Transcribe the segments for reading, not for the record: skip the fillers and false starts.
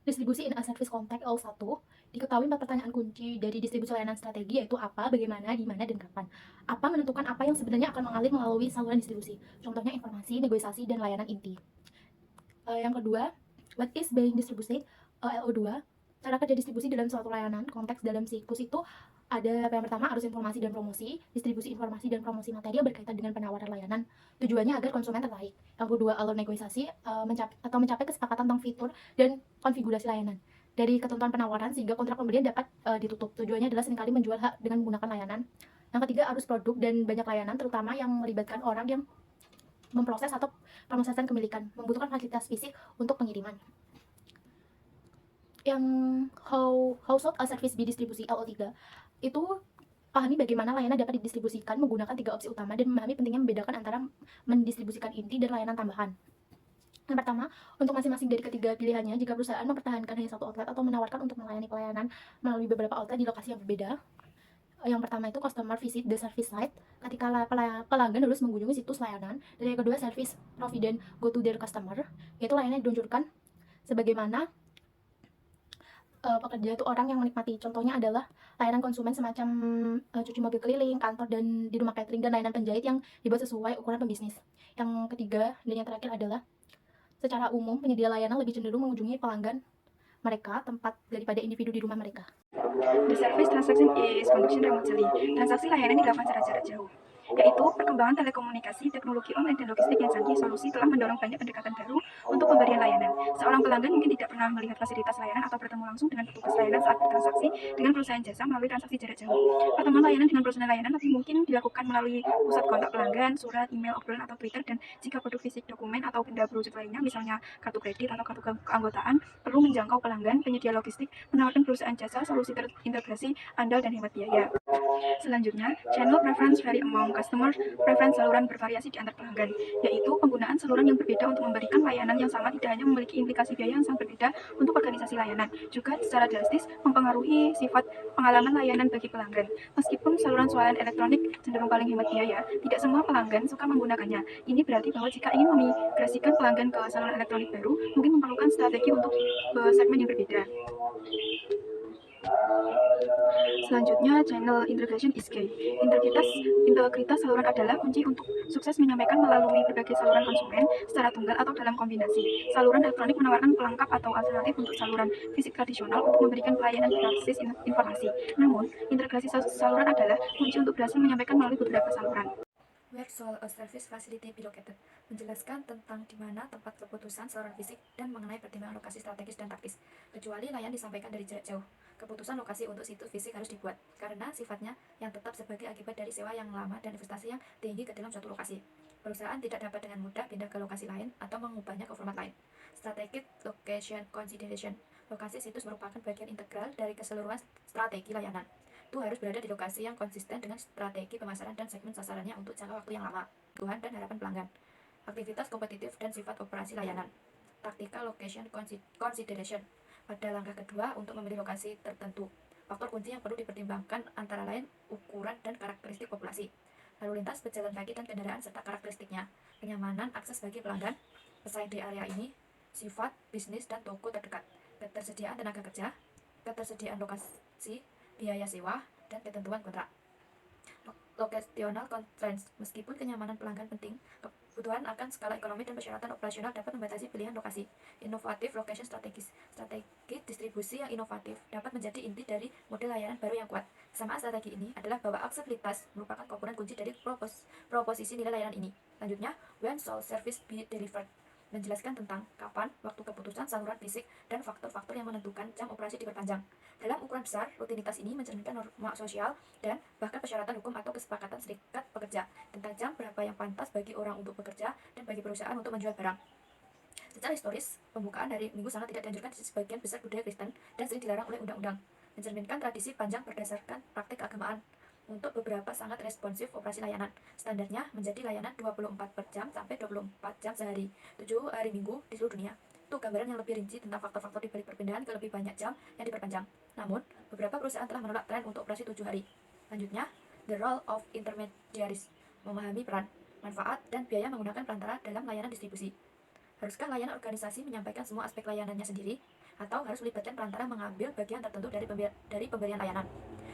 Distribusi in a service context L1, diketahui 4 pertanyaan kunci dari distribusi layanan strategi, yaitu apa, bagaimana, di mana, dan kapan. Apa menentukan apa yang sebenarnya akan mengalir melalui saluran distribusi. Contohnya informasi, negosiasi, dan layanan inti. Yang kedua, what is being distributed, LO2. Cara kerja distribusi dalam suatu layanan, konteks dalam siklus itu ada yang pertama arus informasi dan promosi. Distribusi informasi dan promosi materi yang berkaitan dengan penawaran layanan. Tujuannya agar konsumen tertarik. Yang kedua, alur negosiasi, mencapai kesepakatan tentang fitur dan konfigurasi layanan. Dari ketentuan penawaran sehingga kontrak pembelian dapat ditutup. Tujuannya adalah seringkali menjual hak dengan menggunakan layanan. Yang ketiga, arus produk dan banyak layanan, terutama yang melibatkan orang yang memproses atau pemrosesan kepemilikan, membutuhkan fasilitas fisik untuk pengiriman. Yang household service distribusi LO3 itu pahami bagaimana layanan dapat didistribusikan menggunakan 3 opsi utama dan memahami pentingnya membedakan antara mendistribusikan inti dan layanan tambahan. Yang pertama, untuk masing-masing dari ketiga pilihannya, jika perusahaan mempertahankan hanya satu outlet atau menawarkan untuk melayani pelayanan melalui beberapa outlet di lokasi yang berbeda. Yang pertama itu customer visit the service site, ketika pelanggan harus mengunjungi situs layanan. Dan yang kedua, service provider go to their customer, yaitu layanan diluncurkan sebagaimana pekerja itu orang yang menikmati. Contohnya adalah layanan konsumen semacam cuci mobil keliling, kantor, dan di rumah catering, dan layanan penjahit yang dibuat sesuai ukuran pembisnis. Yang ketiga dan yang terakhir adalah secara umum penyedia layanan lebih cenderung mengunjungi pelanggan mereka tempat daripada individu di rumah mereka. The service transaction is conducted remotely. Transaksi layanan dilakukan secara jarak jauh, yaitu perkembangan telekomunikasi, teknologi online, dan logistik yang canggih. Solusi telah mendorong banyak pendekatan baru untuk pemberian layanan. Seorang pelanggan mungkin tidak pernah melihat fasilitas layanan atau bertemu langsung dengan petugas layanan saat bertransaksi dengan perusahaan jasa melalui transaksi jarak jauh. Pertemuan layanan dengan perusahaan layanan lebih mungkin dilakukan melalui pusat kontak pelanggan, surat, email, obrolan, atau Twitter, dan jika produk fisik, dokumen, atau benda berwujud lainnya, misalnya kartu kredit atau kartu keanggotaan, perlu menjangkau pelanggan, penyedia logistik menawarkan perusahaan jasa solusi terintegrasi, andal, dan hemat biaya. Selanjutnya, channel preference vary among customers. Preference saluran bervariasi di antar pelanggan, yaitu penggunaan saluran yang berbeda untuk memberikan layanan yang sama tidak hanya memiliki implikasi biaya yang sangat berbeda untuk organisasi layanan, juga secara drastis mempengaruhi sifat pengalaman layanan bagi pelanggan. Meskipun saluran swalayan elektronik cenderung paling hemat biaya, tidak semua pelanggan suka menggunakannya. Ini berarti bahwa jika ingin memigrasikan pelanggan ke saluran elektronik baru, mungkin memerlukan strategi untuk segmen yang berbeda. Selanjutnya, channel integration is key. Integritas saluran adalah kunci untuk sukses menyampaikan melalui berbagai saluran konsumen secara tunggal atau dalam kombinasi. Saluran elektronik menawarkan pelengkap atau alternatif untuk saluran fisik tradisional untuk memberikan pelayanan berbasis informasi. Namun, integrasi saluran adalah kunci untuk berhasil menyampaikan melalui beberapa saluran. Where shall a service facility be located? Menjelaskan tentang di mana tempat keputusan saluran fisik dan mengenai pertimbangan lokasi strategis dan taktis. Kecuali layan disampaikan dari jarak jauh, keputusan lokasi untuk situs fisik harus dibuat, karena sifatnya yang tetap sebagai akibat dari sewa yang lama dan investasi yang tinggi ke dalam suatu lokasi. Perusahaan tidak dapat dengan mudah pindah ke lokasi lain atau mengubahnya ke format lain. Strategic Location Consideration. Lokasi situs merupakan bagian integral dari keseluruhan strategi layanan. Itu harus berada di lokasi yang konsisten dengan strategi pemasaran dan segmen sasarannya untuk jangka waktu yang lama, kebutuhan dan harapan pelanggan. Aktivitas kompetitif dan sifat operasi layanan. Tactical Location Consideration. Pada langkah kedua, untuk memilih lokasi tertentu, faktor kunci yang perlu dipertimbangkan antara lain ukuran dan karakteristik populasi, lalu lintas pejalan kaki dan kendaraan serta karakteristiknya, kenyamanan akses bagi pelanggan, pesaing di area ini, sifat bisnis dan toko terdekat, ketersediaan tenaga kerja, ketersediaan lokasi, biaya sewa, dan ketentuan kontrak. Locational constraints. Meskipun kenyamanan pelanggan penting, kebutuhan akan skala ekonomi dan persyaratan operasional dapat membatasi pilihan lokasi. Innovative location strategis. Strategi distribusi yang inovatif dapat menjadi inti dari model layanan baru yang kuat. Kesamaan strategi ini adalah bahwa aksesibilitas merupakan komponen kunci dari proposisi nilai layanan ini. Lanjutnya, when shall service be delivered? Menjelaskan tentang kapan, waktu keputusan saluran fisik, dan faktor-faktor yang menentukan jam operasi diperpanjang. Dalam ukuran besar, rutinitas ini mencerminkan norma sosial dan bahkan persyaratan hukum atau kesepakatan serikat pekerja tentang jam berapa yang pantas bagi orang untuk bekerja dan bagi perusahaan untuk menjual barang. Secara historis, pembukaan hari Minggu sangat tidak dianjurkan di sebagian besar budaya Kristen dan sering dilarang oleh undang-undang, mencerminkan tradisi panjang berdasarkan praktik keagamaan. Untuk beberapa sangat responsif operasi layanan, standarnya menjadi layanan 24 per jam sampai 24 jam sehari, 7 hari minggu di seluruh dunia. Itu gambaran yang lebih rinci tentang faktor-faktor dibalik perpindahan ke lebih banyak jam yang diperpanjang. Namun, beberapa perusahaan telah menolak tren untuk operasi 7 hari. Lanjutnya, the role of intermediaries. Memahami peran, manfaat, dan biaya menggunakan perantara dalam layanan distribusi. Haruskah layanan organisasi menyampaikan semua aspek layanannya sendiri? atau harus melibatkan perantara mengambil bagian tertentu dari pemberian layanan.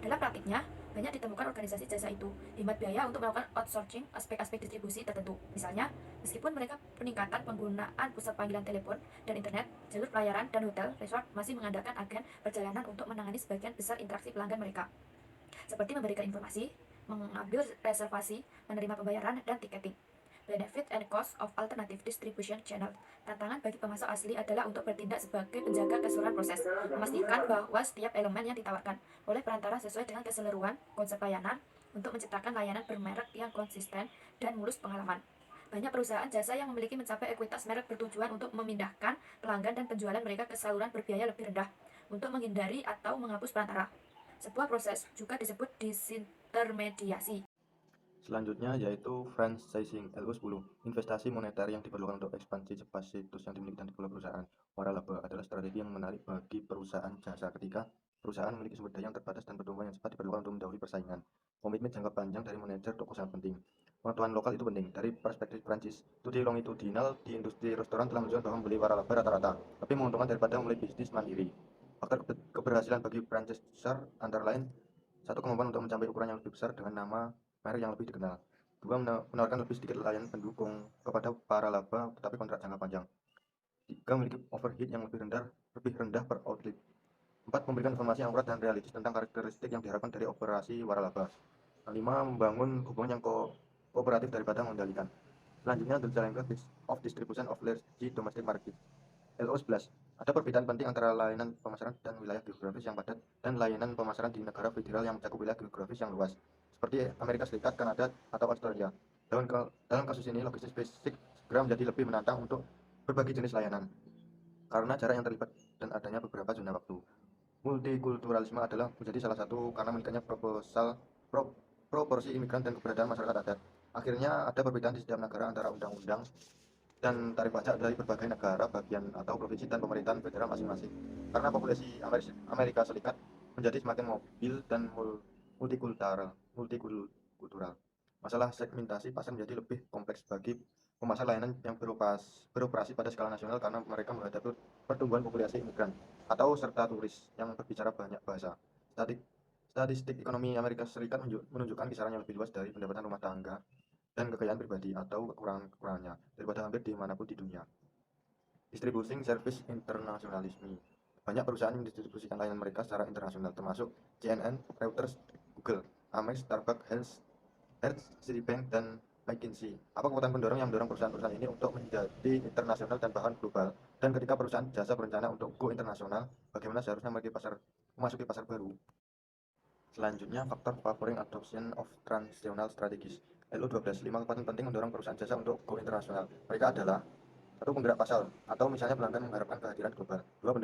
Dalam praktiknya, banyak ditemukan organisasi jasa itu hemat biaya untuk melakukan outsourcing aspek-aspek distribusi tertentu. Misalnya, meskipun mereka peningkatan penggunaan pusat panggilan telepon dan internet, jalur pelayaran dan hotel resort masih mengandalkan agen perjalanan untuk menangani sebagian besar interaksi pelanggan mereka, seperti memberikan informasi, mengambil reservasi, menerima pembayaran, dan tiketing. Benefit and cost of alternative distribution channel. Tantangan bagi pemasok asli adalah untuk bertindak sebagai penjaga keseluruhan proses, memastikan bahwa setiap elemen yang ditawarkan oleh perantara sesuai dengan keseluruhan konsep layanan untuk menciptakan layanan bermerek yang konsisten dan mulus pengalaman. Banyak perusahaan jasa yang memiliki mencapai ekuitas merek bertujuan untuk memindahkan pelanggan dan penjualan mereka ke saluran berbiaya lebih rendah untuk menghindari atau menghapus perantara. Sebuah proses juga disebut disintermediasi. Selanjutnya yaitu franchising LO10, investasi moneter yang diperlukan untuk ekspansi kapasitas yang dimiliki dan dikelola perusahaan. Waralaba adalah strategi yang menarik bagi perusahaan jasa ketika perusahaan memiliki sumber daya yang terbatas dan pertumbuhan yang cepat diperlukan untuk mendahului persaingan. Komitmen jangka panjang dari manajer toko sangat penting. Pengetahuan lokal itu penting. Dari perspektif Prancis, studi longitudinal di industri restoran telah menunjukkan bahwa membeli waralaba rata-rata lebih menguntungkan daripada memulai bisnis mandiri. Faktor keberhasilan bagi franchiser antara lain: satu, kemampuan untuk mencapai ukuran yang lebih besar dengan nama merek yang lebih dikenal. 2, menawarkan lebih sedikit layanan pendukung kepada para laba tetapi kontrak jangka panjang. 3, memiliki overhead yang lebih rendah per outlet. 4, memberikan informasi yang akurat dan realistis tentang karakteristik yang diharapkan dari operasi waralaba. 5, membangun hubungan yang kooperatif daripada mengendalikan. Selanjutnya, the challenges of distribution of large domestic market. LO11. Ada perbedaan penting antara layanan pemasaran dan wilayah geografis yang padat dan layanan pemasaran di negara federal yang mencakup wilayah geografis yang luas, seperti Amerika Serikat, Kanada, atau Australia. Dalam kasus ini, logistik fisik segera menjadi lebih menantang untuk berbagai jenis layanan, karena jarak yang terlibat dan adanya beberapa zona waktu. Multikulturalisme adalah menjadi salah satu karena meningkatnya proporsi imigran dan keberadaan masyarakat adat. Akhirnya, ada perbedaan di setiap negara antara undang-undang dan tarif pajak dari berbagai negara bagian atau provinsi dan pemerintahan federal masing-masing. Karena populasi Amerika Serikat menjadi semakin mobil dan multikultural. Masalah segmentasi pasar menjadi lebih kompleks bagi pemasar layanan yang beroperasi pada skala nasional karena mereka menghadapi pertumbuhan populasi imigran atau serta turis yang berbicara banyak bahasa. Statistik ekonomi Amerika Serikat menunjukkan kisaran yang lebih luas dari pendapatan rumah tangga dan kekayaan pribadi atau kekurangannya daripada hampir dimanapun di dunia. Distributing service internationalism. Banyak perusahaan yang mendistribusikan layanan mereka secara internasional, termasuk CNN, Reuters, Google, Amex, Starbucks, Hertz, Citibank, dan McKinsey. Apa kekuatan pendorong yang mendorong perusahaan-perusahaan ini untuk menjadi internasional dan bahkan global? Dan ketika perusahaan jasa berencana untuk go internasional, bagaimana seharusnya memasuki pasar baru? Selanjutnya, faktor favoring adoption of transnational strategies. LO12, 5 kekuatan penting mendorong perusahaan jasa untuk go internasional. Mereka adalah: 1, penggerak pasar, atau misalnya pelanggan mengharapkan kehadiran global. 2,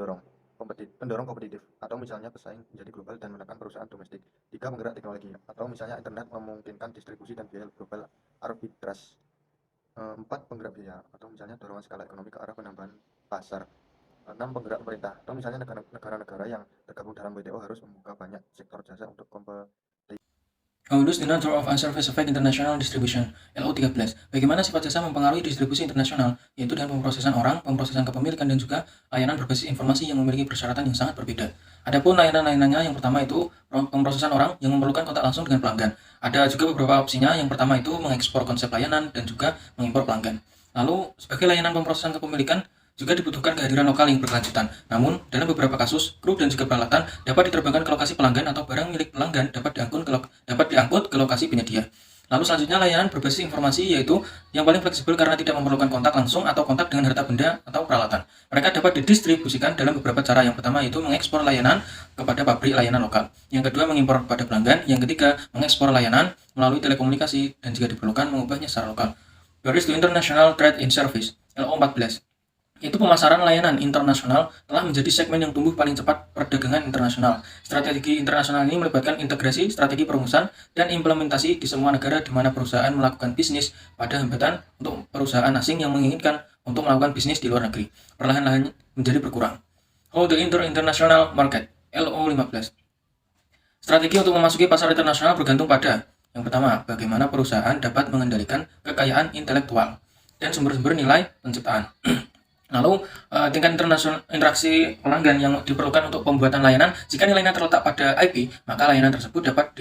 pendorong kompetitif, atau misalnya pesaing menjadi global dan menekan perusahaan domestik. 3, penggerak teknologi, atau misalnya internet memungkinkan distribusi dan biaya global arbitrage. 4, penggerak biaya, atau misalnya dorongan skala ekonomi ke arah penambahan pasar. 6, penggerak pemerintah, atau misalnya negara-negara yang tergabung dalam WTO harus membuka banyak sektor jasa untuk kompetisi. How does the nature of a service affect international distribution? LO13. Bagaimana sifat jasa mempengaruhi distribusi internasional, yaitu dengan pemrosesan orang, pemrosesan kepemilikan, dan juga layanan berbasis informasi yang memiliki persyaratan yang sangat berbeda. Adapun layanan-layanannya, yang pertama itu pemrosesan orang yang memerlukan kontak langsung dengan pelanggan. Ada juga beberapa opsinya. Yang pertama itu mengekspor konsep layanan dan juga mengimpor pelanggan. Lalu, sebagai layanan pemrosesan kepemilikan, juga dibutuhkan kehadiran lokal yang berkelanjutan. Namun, dalam beberapa kasus, kru dan juga peralatan dapat diterbangkan ke lokasi pelanggan atau barang milik pelanggan dapat diangkut ke lokasi penyedia. Lalu selanjutnya layanan berbasis informasi, yaitu yang paling fleksibel karena tidak memerlukan kontak langsung atau kontak dengan harta benda atau peralatan. Mereka dapat didistribusikan dalam beberapa cara. Yang pertama yaitu mengekspor layanan kepada pabrik layanan lokal. Yang kedua, mengimpor kepada pelanggan. Yang ketiga, mengekspor layanan melalui telekomunikasi, dan jika diperlukan mengubahnya secara lokal. Barriers to International Trade in Service, LO14. Itu pemasaran layanan internasional telah menjadi segmen yang tumbuh paling cepat perdagangan internasional. Strategi internasional ini melibatkan integrasi strategi perumusan dan implementasi di semua negara di mana perusahaan melakukan bisnis pada hambatan untuk perusahaan asing yang menginginkan untuk melakukan bisnis di luar negeri. Perlahan-lahan menjadi berkurang. How the international market, LO15. Strategi untuk memasuki pasar internasional bergantung pada: yang pertama, bagaimana perusahaan dapat mengendalikan kekayaan intelektual dan sumber-sumber nilai penciptaan. Lalu, tingkat internasional interaksi pelanggan yang diperlukan untuk pembuatan layanan, jika nilainya terletak pada IP, maka layanan tersebut dapat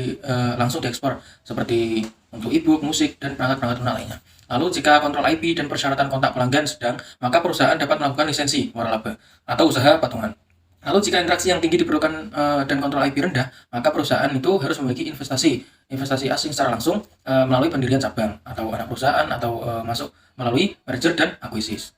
langsung diekspor, seperti untuk e-book, musik, dan perangkat-perangkat lunak lainnya. Lalu, jika kontrol IP dan persyaratan kontak pelanggan sedang, maka perusahaan dapat melakukan lisensi waralaba atau usaha patungan. Lalu, jika interaksi yang tinggi diperlukan dan kontrol IP rendah, maka perusahaan itu harus memiliki investasi asing secara langsung melalui pendirian cabang atau anak perusahaan atau masuk melalui merger dan akuisisi.